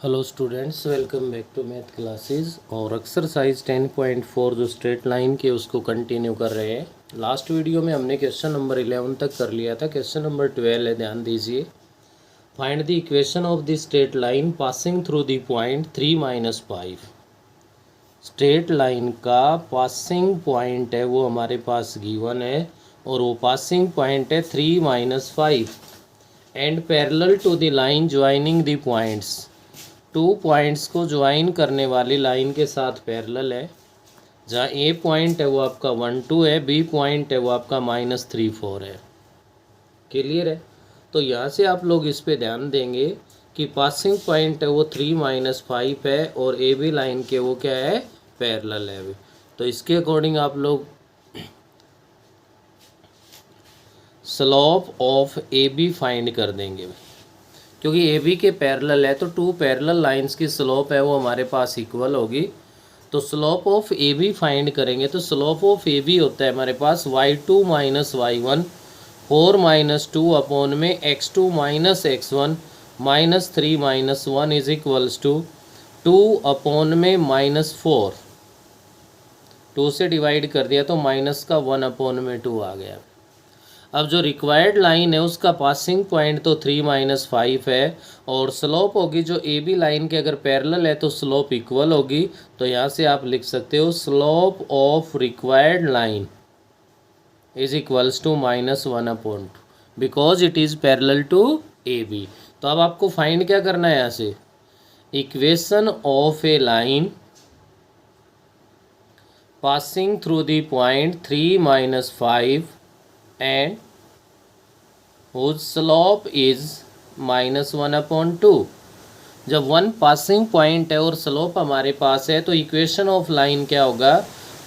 Hello students, welcome back to math classes. और exercise 10.4 जो straight line के उसको कंटिन्यू कर रहे हैं। लास्ट वीडियो में हमने क्वेश्चन नंबर 11 तक कर लिया था। क्वेश्चन नंबर 12 है, ध्यान दीजिए। Find the equation of the straight line passing through the point 3-5। Straight line का पासिंग पॉइंट है वो हमारे पास गिवन है, और वो पासिंग पॉइंट है 3-5 and parallel to the line joining the points. 2 points को ज्वाइन करने वाली लाइन के साथ पैरेलल है। जहाँ ए पॉइंट है वो आपका 1-2 है, बी पॉइंट है वो आपका -3-4 है। क्लियर है? तो यहाँ से आप लोग इस पे ध्यान देंगे कि पासिंग पॉइंट है वो 3-5 है, और ए बी लाइन के वो क्या है, पैरेलल है। तो इसके अकॉर्डिंग आप लोग slope of A B find कर देंगे, क्योंकि ए बी के पैरेलल है तो 2 पैरेलल लाइंस की स्लोप है वो हमारे पास इक्वल होगी। तो slope of A B find करेंगे तो स्लोप ऑफ ए बी होता है हमारे पास y2 - y1 4 - 2 अपॉन में x2 - x1 -3 - 1 is equals to 2 upon में -4। 2 से डिवाइड कर दिया तो माइनस का 1 अपॉन में 2 आ गया। अब जो रिक्वायर्ड लाइन है उसका पासिंग पॉइंट तो 3-5 है, और स्लोप होगी जो ए बी लाइन के अगर पैरेलल है तो स्लोप इक्वल होगी। तो यहाँ से आप लिख सकते हो slope of required line is equals to -1 upon 2 because it is parallel to A B. तो अब आपको फाइंड क्या करना है यहाँ से, equation of a line passing through the point 3-5 and whose slope is -1 upon 2। जब 1 पासिंग पॉइंट है और स्लोप हमारे पास है तो इक्वेशन ऑफ लाइन क्या होगा,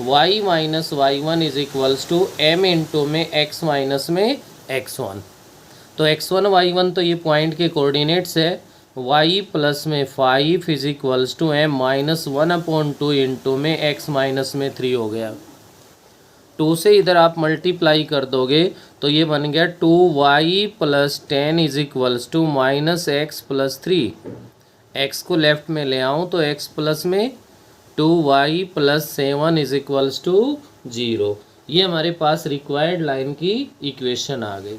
y - y1 is equals to m into में x माइनस में x1। तो x1 y1 तो ये पॉइंट के कोऑर्डिनेट्स है, y प्लस में 5 is equals to m -1 upon 2 into में x माइनस में 3 हो गया। 2 से इधर आप मल्टीप्लाई कर दोगे तो ये बन गया 2y + 10 is equals to -x + 3। x को लेफ्ट में ले आऊँ तो x प्लस में 2y + 7 इज इक्वल्स टू 0। ये हमारे पास रिक्वायर्ड लाइन की इक्वेशन आ गई।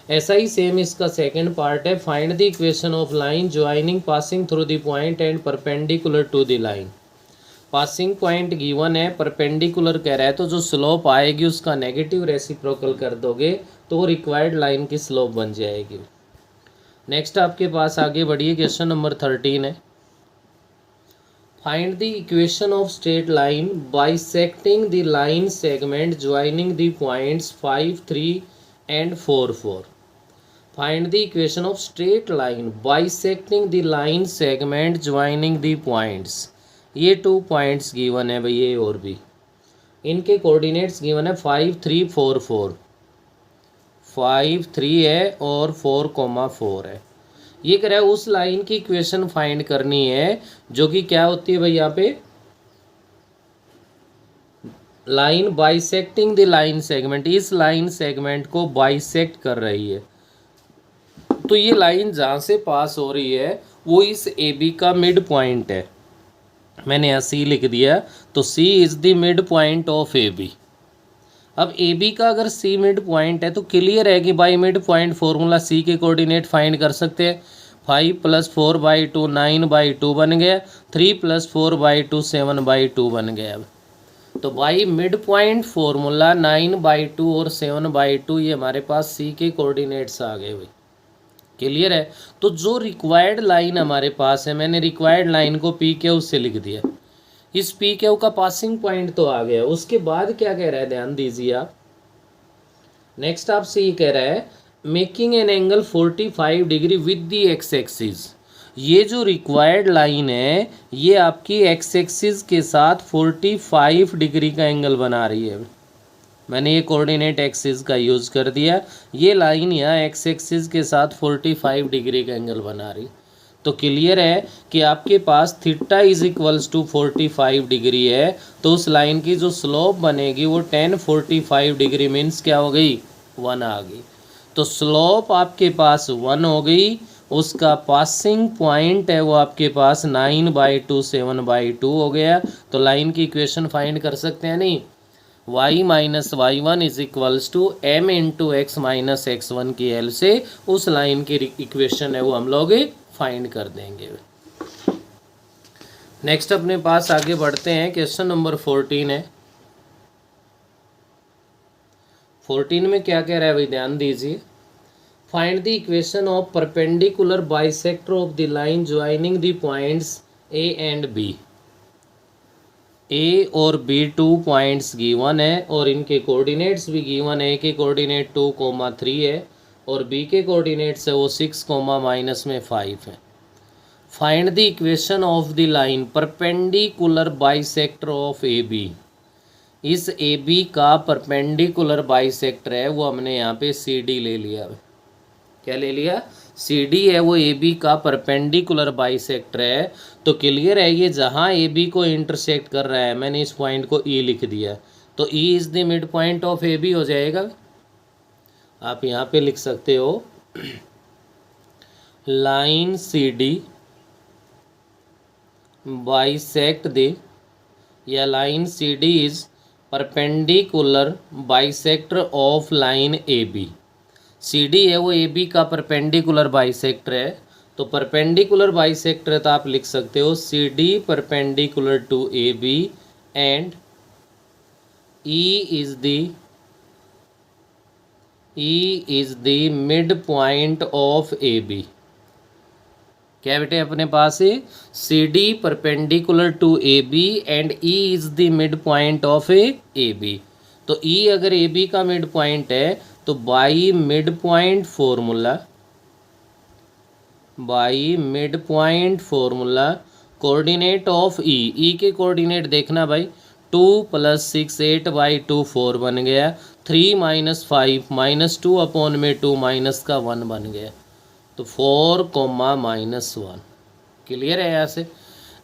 ऐसा ही सेम इसका सेकंड पार्ट है, find the equation of line joining passing through the point and perpendicular to the line. Passing point given है, परपेंडिकुलर कह रहा है, तो जो स्लोप आएगी उसका नेगेटिव रेसिप्रोकल कर दोगे तो रिक्वायर्ड लाइन की स्लोप बन जाएगी। नेक्स्ट आपके पास आगे बढ़िए, क्वेश्चन नंबर 13 है। Find the equation of straight line bisecting the line segment joining the points 5, 3 and 4, 4। Find the equation of straight line bisecting the line segment joining the points. ये 2 points given है भाई, ए और B, इनके coordinates given है 5, 3, 4, 4। 5, 3 है और 4, 4 है। ये कह रहा है उस लाइन की इक्वेशन फाइंड करनी है जो कि क्या होती है भाई, यहाँ पे line bisecting the line segment, इस लाइन सेगमेंट को बाइसेक्ट कर रही है। तो ये लाइन जहाँ से पास हो रही है वो इस ए बी का मिड पॉइंट है। मैंने यहाँ सी लिख दिया, तो C is the mid point of A B. अब ए बी का अगर सी मिड पॉइंट है तो क्लियर है कि by mid point formula C के कोऑर्डिनेट फाइंड कर सकते हैं। 5 + 4/2 9/2 बन गया, 3 + 4/2 7/2 बन गया। तो बाई मिड पॉइंट फॉर्मूला 9/2 और 7/2 ये हमारे पास सी के कोऑर्डिनेट्स आ गए भाई। क्लियर है? तो जो रिक्वायर्ड लाइन हमारे पास है, मैंने रिक्वायर्ड लाइन को पी क्यू से लिख दिया। इस पी क्यू का पासिंग पॉइंट तो आ गया। उसके बाद क्या कह रहा है, ध्यान दीजिए आप। नेक्स्ट आपसे ये कह रहा है making an angle 45 degree with the x axis. ये जो रिक्वायर्ड लाइन है ये आपकी एक्स एक्सिस के साथ 45 डिग्री का एंगल बना रही है। मैंने ये कोऑर्डिनेट एक्सिस का यूज़ कर दिया। ये लाइन यहाँ एक्स एक्सिस के साथ 45 डिग्री का एंगल बना रही। तो क्लियर है कि आपके पास theta is equals to 45 degree है, तो उस लाइन की जो स्लोप बनेगी वो 10 45 डिग्री मीन्स क्या हो गई, 1 आ गई। तो स्लोप आपके पास 1 हो गई, उसका पासिंग पॉइंट है वो आपके पास 9/2 7/2 हो गया। तो लाइन की इक्वेशन फाइंड कर सकते हैं नहीं, y minus Y one is equals to M into X minus X one की हेल्प से उस लाइन की इक्वेशन है वो हम लोग फाइंड कर देंगे। नेक्स्ट अपने पास आगे बढ़ते हैं, क्वेश्चन नंबर 14 है। 14 में क्या कह रहा है भाई, ध्यान दीजिए। Find the equation of perpendicular bisector of the line joining the points A and B. A और बी 2 पॉइंट्स गिवन है और इनके कोऑर्डिनेट्स भी गिवन है। ए के कोऑर्डिनेट 2,3 है और बी के कोऑर्डिनेट्स है वो 6, माइनस में 5 है। Find the equation of the line perpendicular bisector of A B. इस ए बी का परपेंडिकुलर बाइसेक्टर है वो हमने यहाँ पे सी डी ले लिया। क्या ले लिया, सी डी है वो ए बी का परपेंडिकुलर बाइसेक्टर है। तो क्लियर है ये जहाँ ए बी को इंटरसेक्ट कर रहा है, मैंने इस पॉइंट को ई लिख दिया, तो E is the mid point of A B हो जाएगा। आप यहाँ पे लिख सकते हो line C D bisect the, या line C D is perpendicular bisector of line A B. C D है वो ए बी का परपेंडिकुलर बाइसेक्टर है। तो परपेंडिकुलर बाइसेक्टर है तो आप लिख सकते हो C D perpendicular to A B and E is the mid point of A B. क्या बेटे अपने पास है C D perpendicular to A B and E is the mid point of A B. तो ई अगर A B का mid point है तो by mid point formula coordinate of E के कोऑर्डिनेट देखना भाई, 2 + 6 8/2 4 बन गया, 3 - 5 -2 अपॉन में 2 माइनस का 1 बन गया, तो 4, -1। क्लियर है यहाँ से।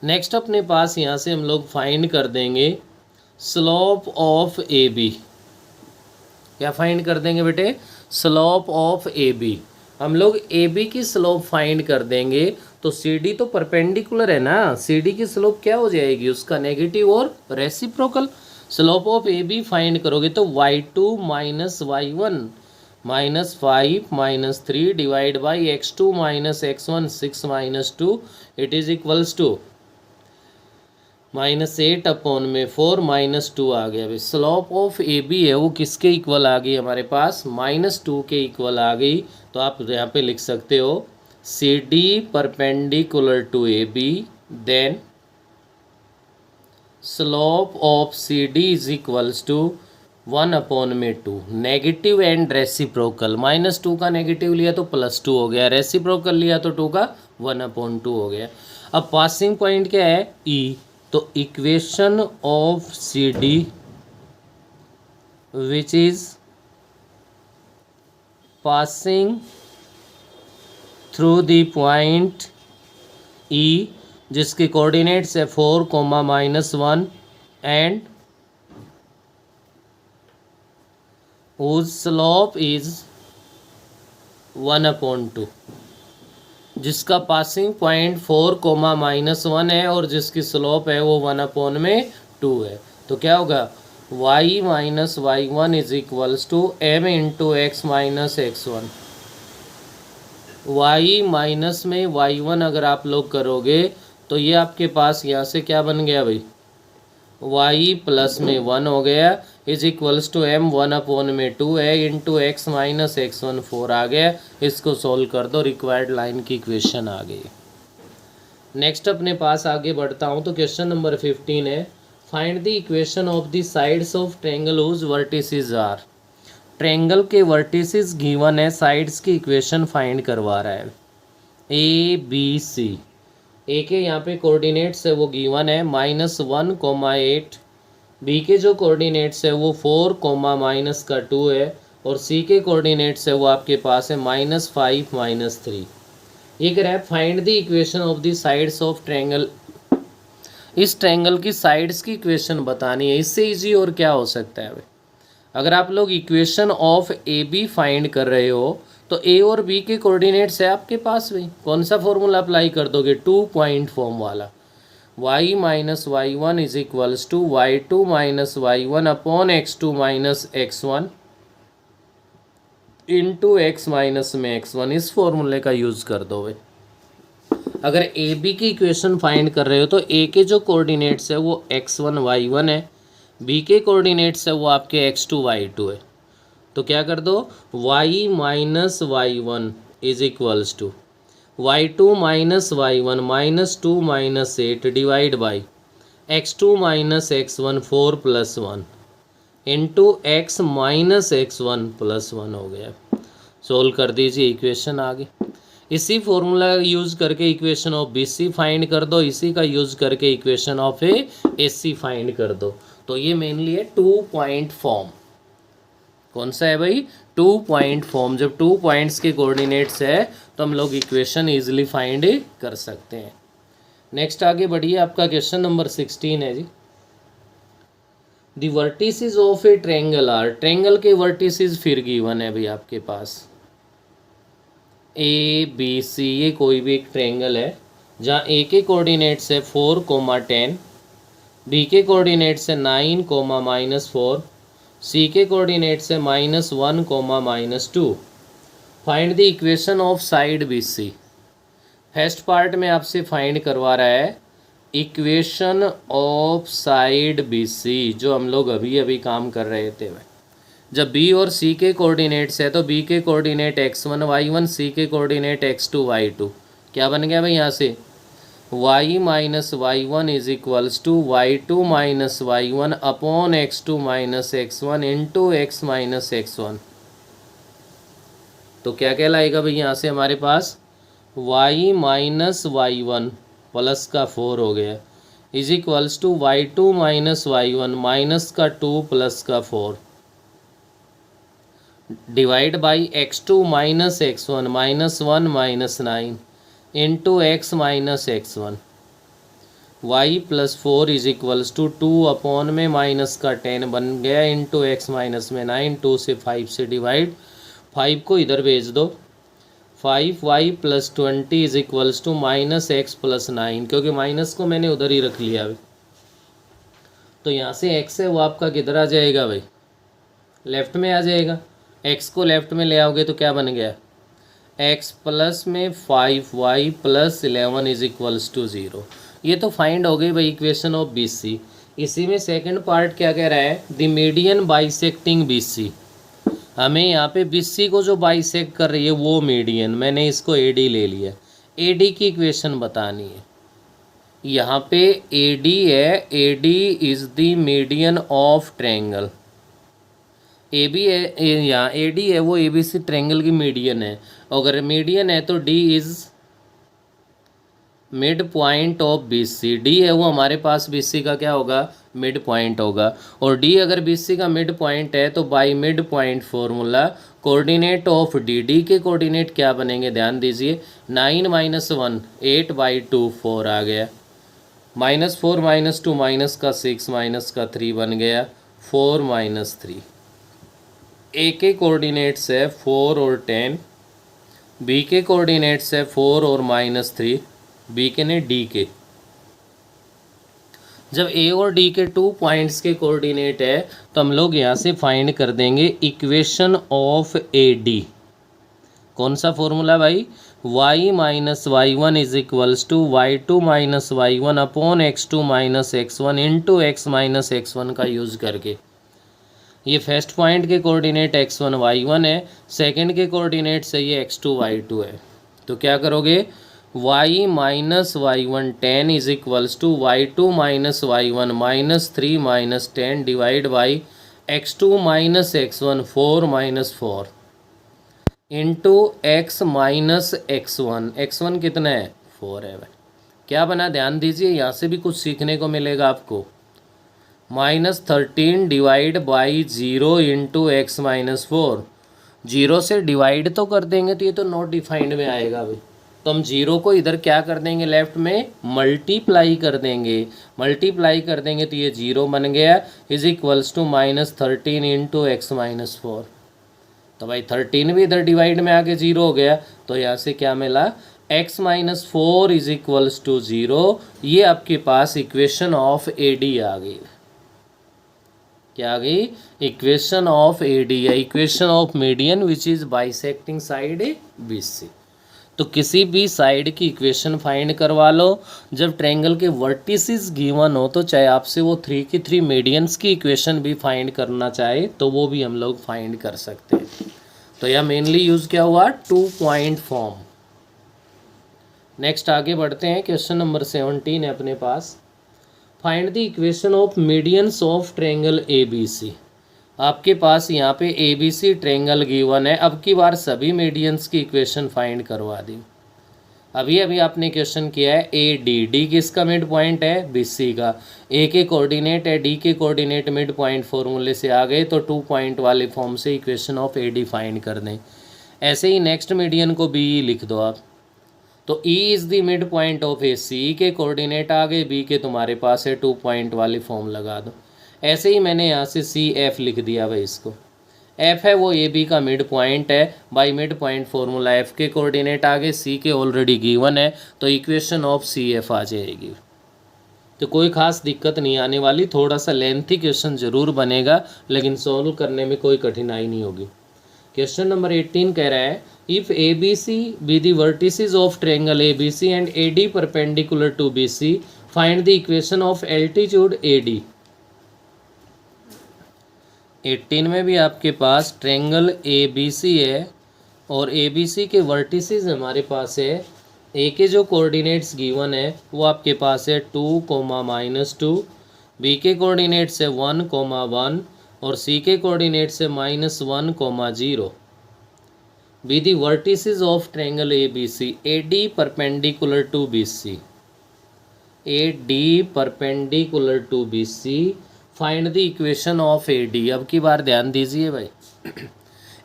नेक्स्ट अपने पास यहाँ से हम लोग फाइंड कर देंगे स्लोप ऑफ ए बी। क्या फाइंड कर देंगे बेटे, स्लोप ऑफ ए बी। हम लोग ए बी की स्लोप फाइंड कर देंगे तो सी डी तो परपेंडिकुलर है ना, सी डी की स्लोप क्या हो जाएगी, उसका नेगेटिव और reciprocal. Slope of A B find करोगे तो y2 - y1 -5 - 3 divide by x2 - x1 6 - 2 it is equals to -8 upon में 4 -2 आ गया। भाई स्लोप ऑफ ए बी है वो किसके इक्वल आ गई हमारे पास, -2 के इक्वल आ गई। तो आप यहाँ पे लिख सकते हो C D perpendicular to A B then slope of C D is equals to 1 upon में 2। नेगेटिव एंड रेसिप्रोकल, -2 का नेगेटिव लिया तो +2 हो गया, रेसिप्रोकल लिया तो 2 का 1/2 हो गया। अब पासिंग पॉइंट क्या है, ई। तो equation of C D which is passing through the point E जिसके कोऑर्डिनेट्स है 4, -1 एंड whose slope is 1/2, जिसका पासिंग पॉइंट 4, -1 है और जिसकी स्लोप है वो 1/2 है। तो क्या होगा y - y1 is equals to m into X minus x1। y minus में y1 अगर आप लोग करोगे तो ये आपके पास यहाँ से क्या बन गया भाई, y प्लस में 1 हो गया इज इक्वल्स टू m 1/2 है इंटू x माइनस x1 4 आ गया। इसको सोल्व कर दो, रिक्वायर्ड लाइन की इक्वेशन आ गई। नेक्स्ट अपने पास आगे बढ़ता हूँ तो क्वेश्चन नंबर 15 है। Find the equation of the sides of triangle whose vertices are. Triangle के वर्टिसेस गिवन है, साइड्स की इक्वेशन फाइंड करवा रहा है। ए बी सी, ए के यहाँ पे कोऑर्डिनेट्स है वो गिवन है -1, -8। बी के जो कोऑर्डिनेट्स है वो 4, -2 है और सी के कोऑर्डिनेट्स है वो आपके पास है -5 - 3। ये कह रहा है find the equation of the sides of triangle. इस ट्रायंगल की साइड्स की इक्वेशन बतानी है, इससे इजी और क्या हो सकता है। अगर आप लोग equation of A B find कर रहे हो तो ए और बी के कोऑर्डिनेट्स है आपके पास भाई, कौन सा फॉर्मूला अप्लाई कर दोगे, 2 पॉइंट फॉर्म वाला, y minus Y one is equals to Y two minus Y one upon x2 minus x1 into X minus में x1, इस फॉर्मूले का यूज़ कर दो भाई। अगर ए बी की इक्वेशन फाइंड कर रहे हो तो ए के जो कोऑर्डिनेट्स है वो x1 y1 है, बी के कोऑर्डिनेट्स है वो आपके x2 y2 है। तो क्या कर दो, y minus Y one is equals to Y two minus Y one minus 2 minus 8 divide by x2 minus x1 4 plus 1 into X minus x1 plus 1 हो गया। सोल्व कर दीजिए, इक्वेशन आगे। इसी फॉर्मूला यूज़ करके equation of B C find कर दो, इसी का यूज़ करके equation of A C find कर दो। तो ये मेनली है 2 पॉइंट फॉर्म। कौन सा है भाई, 2 पॉइंट फॉर्म। जब 2 पॉइंट्स के कोऑर्डिनेट्स है तो हम लोग इक्वेशन इजीली फाइंड कर सकते हैं। नेक्स्ट आगे बढ़िए, आपका क्वेश्चन नंबर 16 है जी। The vertices of a triangle are, triangle के वर्टिसेस फिर गिवन है भाई आपके पास, ए बी सी, ये कोई भी एक ट्रायंगल है जहाँ ए के कोऑर्डिनेट्स है 4, 10, बी के कोऑर्डिनेट्स है 9, -4, सी के कोऑर्डिनेट्स है -1, -2। Find the equation of side B C. First part में आपसे फाइंड करवा रहा है equation of side B C, जो हम लोग अभी अभी काम कर रहे थे। जब बी और सी के कोऑर्डिनेट्स है तो बी के कोऑर्डिनेट x1 y1, सी के कोऑर्डिनेट x2 y2। क्या बन गया भाई यहाँ से, y minus Y one is equals to Y two minus Y one upon x2 minus x1 into X minus x1। तो क्या कहलाएगा भाई यहाँ से हमारे पास, y minus Y one plus का 4 हो गया is equals to Y two minus Y one minus का 2 प्लस का 4 divide by x2 minus x1 -1 -9 into X minus x1। y plus 4 is equals to 2 upon में माइनस का 10 बन गया into X minus में 9, 2 से 5 से डिवाइड, 5 को इधर भेज दो, 5y plus 20 is equals to minus X plus 9, क्योंकि माइनस को मैंने उधर ही रख लिया भाई। तो यहाँ से x है वो आपका किधर आ जाएगा भाई, लेफ्ट में आ जाएगा। x को लेफ्ट में ले आओगे तो क्या बन गया, x प्लस में 5y plus 11 is equals to 0। ये तो फाइंड हो गई भाई इक्वेशन ऑफ बी सी। इसी में सेकंड पार्ट क्या कह रहा है, the median bisecting B C. हमें यहाँ पे बी सी को जो बाइसेक्ट कर रही है वो मीडियन, मैंने इसको ए डी ले लिया, ए डी की इक्वेशन बतानी है। यहाँ पे ए डी है, A D is the median of triangle. A B है, यहाँ ए डी है वो ए बी सी ट्रायंगल की मीडियन है। अगर मीडियन है तो D is mid point of B C. D है वो हमारे पास बी सी का क्या होगा, मिड पॉइंट होगा। और डी अगर बी सी का मिड पॉइंट है तो by mid point formula coordinate of D, D के कोऑर्डिनेट क्या बनेंगे ध्यान दीजिए, 9 - 1 8/2 4 आ गया, -4 -2 माइनस का 6 माइनस का 3 बन गया 4 - 3। ए के कोऑर्डिनेट्स है 4 और 10, बी के कोऑर्डिनेट्स है 4 और -3, बी के ने डी के। जब ए और डी के 2 पॉइंट्स के कोऑर्डिनेट है तो हम लोग यहाँ से फाइंड कर देंगे इक्वेशन ऑफ ए डी। कौन सा फॉर्मूला भाई, y minus Y one is equals to Y two minus Y one upon x2 minus x1 into X minus x1 का यूज़ करके। ये फर्स्ट पॉइंट के कोऑर्डिनेट x1 y1 है, second के coordinate से ये x2 y2 है। तो क्या करोगे, y minus Y one 10 is equals to Y two minus Y one -3 -10 divide by x2 minus x1 4 -4 into X minus x1 कितना है 4 है भाई। क्या बना ध्यान दीजिए, यहाँ से भी कुछ सीखने को मिलेगा आपको। -13 डिवाइड बाई 0 इंटू एक्स -4, 0 से डिवाइड तो कर देंगे तो ये तो नॉट डिफाइंड में आएगा भाई। तो हम 0 को इधर क्या कर देंगे, लेफ्ट में मल्टीप्लाई कर देंगे, मल्टीप्लाई कर देंगे तो ये 0 बन गया is equals to -13 into X -4। तो भाई 13 भी इधर डिवाइड में आके 0 हो गया, तो यहाँ से क्या मिला, x minus 4 is equals to 0। ये आपके पास इक्वेशन ऑफ AD आ गई। क्या आ गई, इक्वेशन ऑफ AD या equation of median which is bisecting side BC। तो किसी भी साइड की इक्वेशन फाइंड करवा लो। जब ट्रायंगल के वर्टिसेस गिवन हो तो चाहे आपसे वो 3 की 3 मीडियंस की इक्वेशन भी फाइंड करना चाहे तो वो भी हम लोग फाइंड कर सकते हैं। तो यह मेनली यूज़ क्या हुआ, 2 पॉइंट फॉर्म। नेक्स्ट आगे बढ़ते हैं, क्वेश्चन नंबर 17 है अपने पास। Find the equation of medians of triangle ABC। आपके पास यहाँ पे ABC ट्रायंगल गिवन है। अब की बार सभी मीडियंस की इक्वेशन फाइंड करवा दी। अभी आपने क्वेश्चन किया है AD किसका मिड पॉइंट है, BC का। A के कोऑर्डिनेट है, D के कोऑर्डिनेट मिड पॉइंट फॉर्मूले से आ गए, तो 2 पॉइंट वाले फॉर्म से इक्वेशन ऑफ AD फाइंड कर दें। ऐसे ही नेक्स्ट मीडियन को BE लिख दो आप। तो E is the mid point of AC, E के कोऑर्डिनेट आ गए, B के तुम्हारे पास है, 2 पॉइंट वाली फॉर्म लगा दो। ऐसे ही मैंने यहाँ से CF लिख दिया भाई। इसको F है वो AB का मिड पॉइंट है, by mid point formula F के कोऑर्डिनेट आ गए, C के ऑलरेडी गिवन है, तो इक्वेशन ऑफ CF आ जाएगी। तो कोई खास दिक्कत नहीं आने वाली। थोड़ा सा लेंथी क्वेश्चन जरूर बनेगा लेकिन सॉल्व करने में कोई कठिनाई नहीं होगी। क्वेश्चन नंबर 18 कह रहा है, if ABC be the vertices of triangle ABC and AD perpendicular to BC, find the equation of altitude AD। 18 में भी आपके पास ट्रायंगल ABC है और ABC के वर्टिसेस हमारे पास है। A के जो कोऑर्डिनेट्स गिवन है वो आपके पास है 2, -2, B के कोऑर्डिनेट्स है 1, 1 और C के कोऑर्डिनेट्स है -1, 0। Be the vertices of triangle ABC, AD perpendicular to BC, AD perpendicular to BC, find the equation of AD। अब की बार ध्यान दीजिए भाई,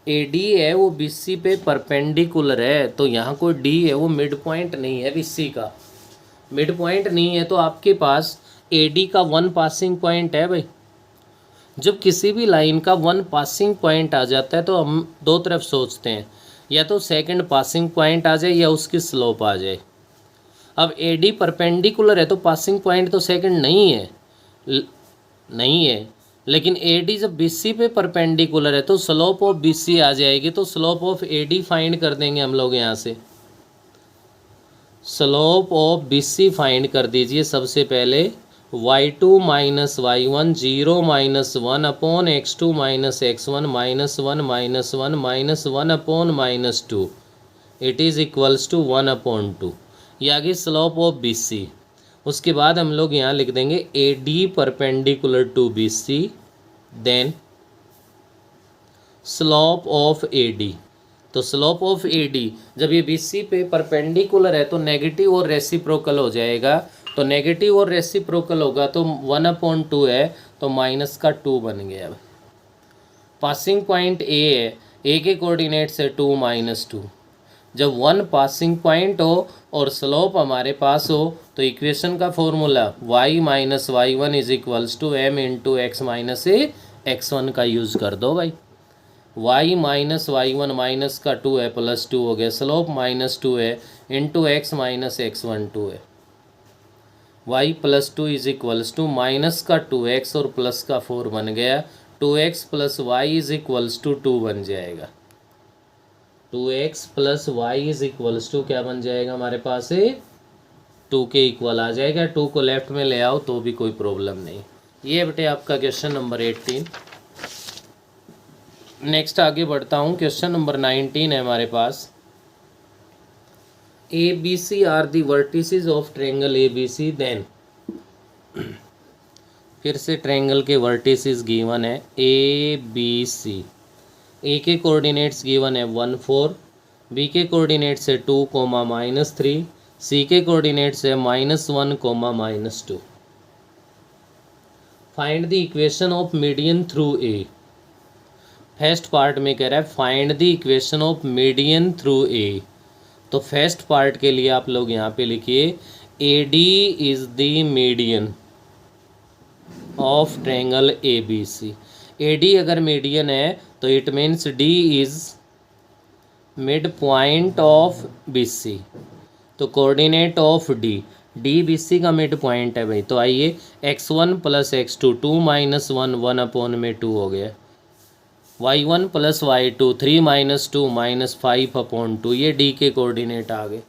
AD है वो BC पे परपेंडिकुलर है, तो यहाँ कोई D है वो मिड पॉइंट नहीं है, BC का मिड पॉइंट नहीं है, तो आपके पास AD का 1 पासिंग पॉइंट है भाई। जब किसी भी लाइन का 1 पासिंग पॉइंट आ जाता है तो हम दो तरफ सोचते हैं, या तो सेकंड पासिंग पॉइंट आ जाए या उसकी स्लोप आ जाए। अब AD परपेंडिकुलर है तो पासिंग पॉइंट तो सेकंड नहीं है, लेकिन AD जब BC पे परपेंडिकुलर है तो स्लोप ऑफ BC आ जाएगी, तो स्लोप ऑफ AD फाइंड कर देंगे हम लोग। यहाँ से स्लोप ऑफ BC फाइंड कर दीजिए। सबसे पहले y2 minus y1 0 minus 1 upon x2 minus x1 -1 -1 -1 upon -2 it is equals to 1/2। ये आगे स्लोप ऑफ BC। उसके बाद हम लोग यहाँ लिख देंगे AD perpendicular to BC, then slope of AD। तो स्लोप ऑफ AD जब ये BC पे परपेंडिकुलर है तो नेगेटिव और रेसिप्रोकल हो जाएगा, तो नेगेटिव और रेसिप्रोकल होगा तो 1/2 है, तो माइनस का 2 बन गया। पासिंग पॉइंट A है, A के कोऑर्डिनेट्स है 2 -2। जब 1 पासिंग पॉइंट हो और स्लोप हमारे पास हो तो इक्वेशन का formula y minus y1 is equals to m into X minus A x1 का यूज़ कर दो भाई। y माइनस y1 माइनस का 2 है प्लस 2 हो गया, स्लोप -2 है इंटू एक्स माइनस x1 2 है। y plus 2 is equals to minus का 2x और प्लस का 4 बन गया, 2x plus Y is equals to 2 बन जाएगा। 2x plus Y is equals to क्या बन जाएगा हमारे पास है 2 के इक्वल आ जाएगा। 2 को लेफ्ट में ले आओ तो भी कोई प्रॉब्लम नहीं। ये बेटे आपका क्वेश्चन नंबर 18। नेक्स्ट आगे बढ़ता हूँ, क्वेश्चन नंबर 19 है हमारे पास। ABC are the vertices of triangle ABC, then फिर से ट्रायंगल के वर्टिसेस गिवन है ABC। A के कोऑर्डिनेट्स गिवन है 1 4, B के कोऑर्डिनेट्स है 2, -3, C के कोऑर्डिनेट्स है -1, -2। Find the equation of median through A। First part में कह रहा है find the equation of median through A। तो फर्स्ट पार्ट के लिए आप लोग यहाँ पे लिखिए AD is the median of triangle ABC। AD अगर मीडियन है तो तो it means D is mid point of B C. तो coordinate of D, D B C का मिड पॉइंट है भाई। तो आइए x1 plus x2 2 minus 1 1 upon में 2 हो गया, y1 plus y2 3 minus 2 minus 5 upon 2, ये डी के कोऑर्डिनेट आ गए।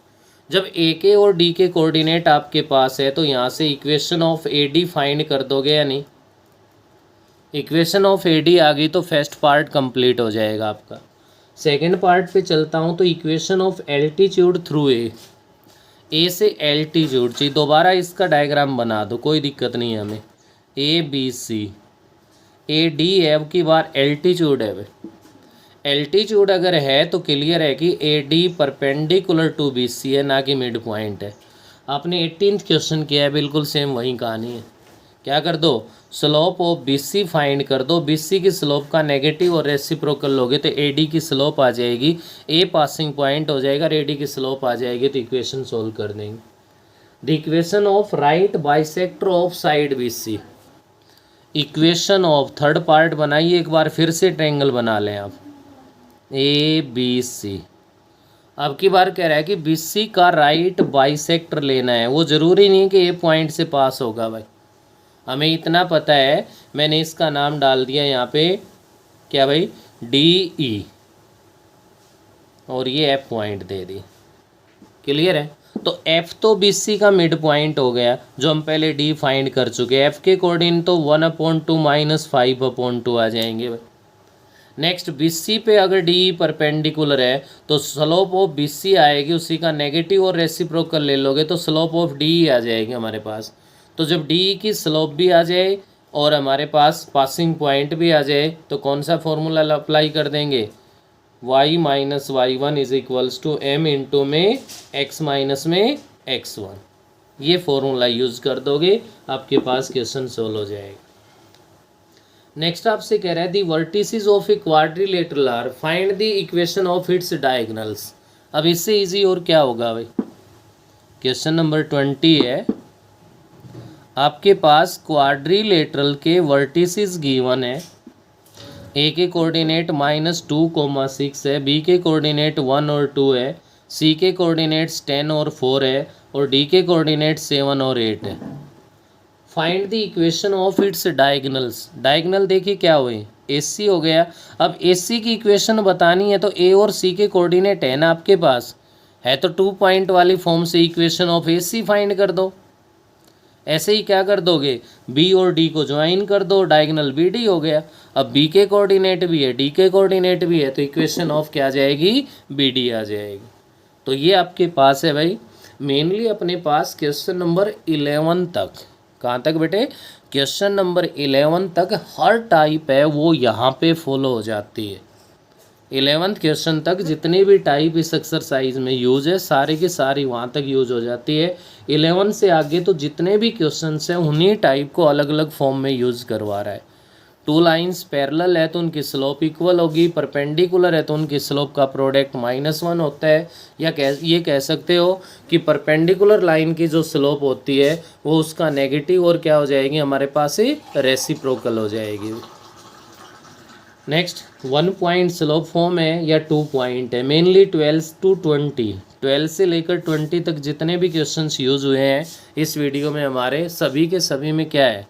जब ए के और डी के कोऑर्डिनेट आपके पास है तो यहाँ से equation of A D find कर दोगे या नहीं। इक्वेशन ऑफ ए डी आ गई तो फर्स्ट पार्ट कंप्लीट हो जाएगा आपका। सेकंड पार्ट पे चलता हूँ। तो equation of altitude through a से एल्टीट्यूड चाहिए। दोबारा इसका डायग्राम बना दो, कोई दिक्कत नहीं है हमें। ए बी सी, ए डी है, अब की बार एल्टीट्यूड है। एल्टीट्यूड अगर है तो क्लियर है कि A D perpendicular to B C है, ना कि मिड पॉइंट है। आपने 18th क्वेश्चन किया है, बिल्कुल सेम वही कहानी है। क्या कर दो, slope of B C find कर दो। बी सी की स्लोप का नेगेटिव और रेसिप्रोकल लोगे तो ए डी की स्लोप आ जाएगी, ए पासिंग पॉइंट हो जाएगा, ए डी की स्लोप आ जाएगी, तो इक्वेशन सोल्व कर देंगे। The equation of right bisector of side B C, equation of third part बनाइए एक बार फिर से, ट्रायंगल बना लें आप ए बी सी। अब की बार कह रहा है कि बी सी का राइट बाइसेक्टर लेना है। वो ज़रूरी नहीं कि ए पॉइंट से पास होगा भाई, हमें इतना पता है। मैंने इसका नाम डाल दिया यहाँ पे क्या भाई, डी ई, और ये एफ पॉइंट दे दी। क्लियर है। तो एफ तो बी सी का मिड पॉइंट हो गया, जो हम पहले डी फाइंड कर चुके हैं। एफ के कोऑर्डिनेट तो 1/2 माइनस 5/2 आ जाएंगे भाई। नेक्स्ट बी सी पे अगर डी परपेंडिकुलर है तो स्लोप ऑफ बी सी आएगी, उसी का नेगेटिव और रेसिप्रोकल ले लोगे तो स्लोप ऑफ डी आ जाएगी हमारे पास। तो जब डी की स्लोप भी आ जाए और हमारे पास पासिंग पॉइंट भी आ जाए तो कौन सा फॉर्मूला अप्लाई कर देंगे, y minus y1 is equals to m into में x माइनस में x1। ये फॉर्मूला यूज़ कर दोगे, आपके पास क्वेश्चन सोल्व हो जाएगा। नेक्स्ट आपसे कह रहा है the vertices of a quadrilateral are, find the equation of its diagonals. अब इससे इजी और क्या होगा भाई। क्वेश्चन नंबर 20 है, आपके पास क्वाड्रिलेटरल के वर्टिसेस गिवन है। ए के कोऑर्डिनेट -2,6 है, बी के कोऑर्डिनेट 1 और 2 है, सी के कोऑर्डिनेट्स 10 और 4 है, और डी के कोऑर्डिनेट 7 और 8 है। Find the equation of its diagonals. Diagonal देखिए क्या हुए, ए सी हो गया। अब ए सी की इक्वेशन बतानी है तो ए और सी के कोऑर्डिनेट है ना आपके पास, है तो 2 पॉइंट वाली फॉर्म से equation of A C find कर दो। ऐसे ही क्या कर दोगे, बी और डी को ज्वाइन कर दो, डायगोनल बी डी हो गया। अब बी के कोऑर्डिनेट भी है, डी के कोऑर्डिनेट भी है, तो इक्वेशन ऑफ क्या आ जाएगी, बी डी आ जाएगी। तो ये आपके पास है भाई, मेनली अपने पास क्वेश्चन नंबर 11 तक। कहाँ तक बेटे, क्वेश्चन नंबर 11 तक हर टाइप है वो यहाँ पे फॉलो हो जाती है। 11th क्वेश्चन तक जितनी भी टाइप इस एक्सरसाइज में यूज है सारी की सारी वहाँ तक यूज हो जाती है। 11 से आगे तो जितने भी क्वेश्चंस हैं उन्हीं टाइप को अलग अलग फॉर्म में यूज़ करवा रहा है। 2 लाइन्स पैरेलल है तो उनकी स्लोप इक्वल होगी, परपेंडिकुलर है तो उनकी स्लोप का प्रोडक्ट -1 होता है। या ये कह सकते हो कि परपेंडिकुलर लाइन की जो स्लोप होती है वो उसका नेगेटिव और क्या हो जाएगी हमारे पास ही रेसिप्रोकल हो जाएगी। नेक्स्ट 1 पॉइंट स्लोप फॉर्म है या 2 पॉइंट है, मेनली 12 to 20, 12 से लेकर 20 तक जितने भी क्वेश्चंस यूज़ हुए हैं इस वीडियो में हमारे सभी के सभी में क्या है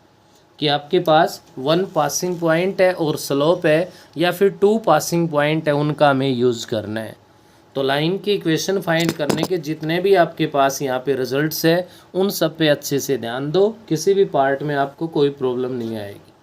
कि आपके पास 1 पासिंग पॉइंट है और स्लोप है, या फिर 2 पासिंग पॉइंट है, उनका हमें यूज़ करना है। तो लाइन की इक्वेशन फाइंड करने के जितने भी आपके पास यहाँ पे रिजल्ट्स है उन सब पे अच्छे से ध्यान दो, किसी भी पार्ट में आपको कोई प्रॉब्लम नहीं आएगी।